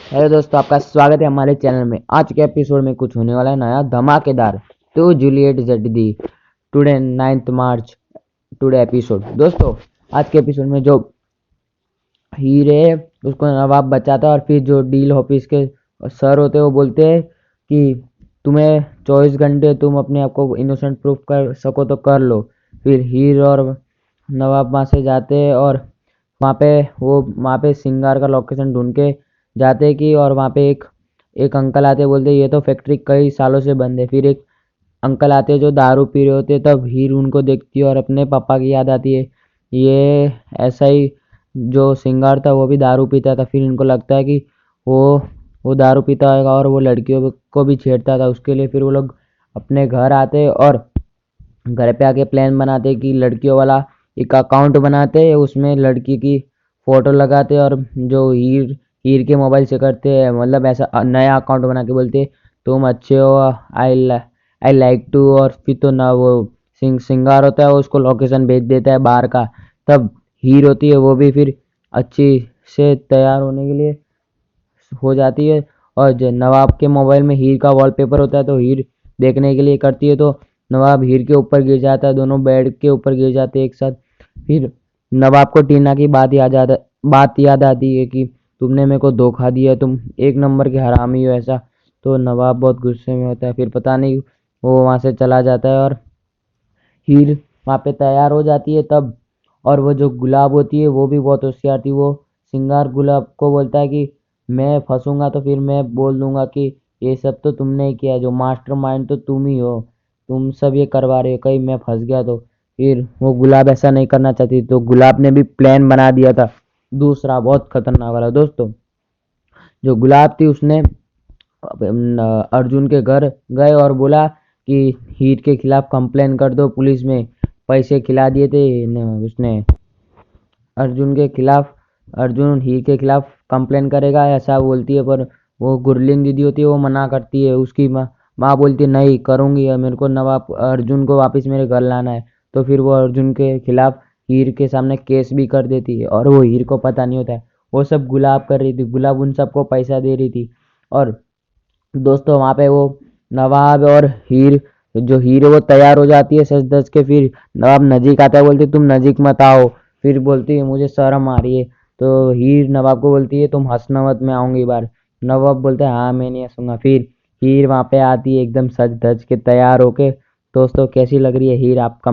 Hello दोस्तों, आपका स्वागत है हमारे चैनल में। आज के एपिसोड में कुछ होने वाला है नया धमाकेदार। तो जूलियट जड्डी टुडे 9 मार्च टुडे एपिसोड। दोस्तों, आज के एपिसोड में जो हीरे उसको नवाब बचाता है और फिर जो डील ऑफिस के सर होते हैं वो बोलते हैं कि तुम्हें 24 घंटे तुम अपने आप को इनोसेंट प्रूफ कर सको तो कर लो। फिर हीर और नवाब वहाँ से जाते हैं और वहाँ पे सिंगार का लोकेशन ढूंढ के जाते हैं कि और वहाँ पे एक अंकल आते बोलते ये तो फैक्ट्री कई सालों से बंद है। फिर एक अंकल आते हैं जो दारू पी रहे होते हैं, तब हीर उनको देखती है और अपने पापा की याद आती है। ये ऐसा ही जो सिंगार था वो भी दारू पीता था। फिर इनको लगता है कि वो वो दारू पीता होगा और वो लड़कियों को भी छेड़ता था। उसके लिए फिर वो लोग अपने घर आते हैं और घर पे आके प्लान बनाते हैं कि लड़कियों वाला एक अकाउंट बनाते हैं, उसमें लड़की की फोटो लगाते हैं और जो हीर हीर के मोबाइल से करते हैं, मतलब ऐसा नया अकाउंट बना के बोलते हैं तुम अच्छे हो, आई आई लाइक टू। और फिर तो ना वो सिंगार होता है वो उसको लोकेशन भेज देता है बाहर का। तब हीर होती है वो भी फिर अच्छी से तैयार होने के लिए हो जाती है। और नवाब के मोबाइल में हीर का वॉलपेपर होता है तो हीर देखने के लिए करती है, तो नवाब हीर के ऊपर गिर जाता है, दोनों बेड के ऊपर गिर जाते हैं एक साथ। फिर नवाब को टीना की बात याद आती है कि तुमने मेरे को धोखा दिया, तुम एक नंबर के हरामी हो ऐसा। तो नवाब बहुत गुस्से में होता है। फिर पता नहीं वो वहाँ से चला जाता है और हीर वहाँ पे तैयार हो जाती है तब। और वो जो गुलाब होती है वो भी बहुत होशियार थी। वो सिंगार गुलाब को बोलता है कि मैं फंसूंगा तो फिर मैं बोल दूंगा कि ये सब तो तुमने ही किया है, जो मास्टरमाइंड तो तुम ही हो, तुम सब ये करवा रहे हो, कहीं मैं फंस गया तो। फिर वो गुलाब ऐसा नहीं करना चाहती, तो गुलाब ने भी प्लान बना दिया था दूसरा बहुत खतरनाक वाला। दोस्तों, जो गुलाब थी उसने अर्जुन के घर गए और बोला कि हीर के खिलाफ कंप्लेन कर दो पुलिस में। पैसे खिला दिए थे उसने अर्जुन के खिलाफ। अर्जुन हीर के खिलाफ कंप्लेन करेगा ऐसा बोलती है, पर वो गुरलीन दीदी होती है वो मना करती है। उसकी माँ बोलती है नहीं करूँगी, मेरे को नवाब अर्जुन को वापस मेरे घर लाना है। तो फिर वो अर्जुन के खिलाफ हीर के सामने केस भी कर देती है और वो हीर को पता नहीं होता है। वो सब गुलाब कर रही थी, गुलाब उन सबको पैसा दे रही थी। और दोस्तों, वहाँ पे वो नवाब और हीर है वो तैयार हो जाती है सज धज के। फिर नवाब नजीक आता है, बोलती तुम नजीक मत आओ। फिर बोलती है मुझे शर्म आ रही है। तो हीर नवाब को बोलती है तुम हंसना मत, मैं आऊंगी बार। नवाब बोलता है हाँ मैं नहीं हंसूंगा। फिर हीर वहाँ पे आती है एकदम सज धज के तैयार होके। दोस्तों, कैसी लग रही है हीर आपका?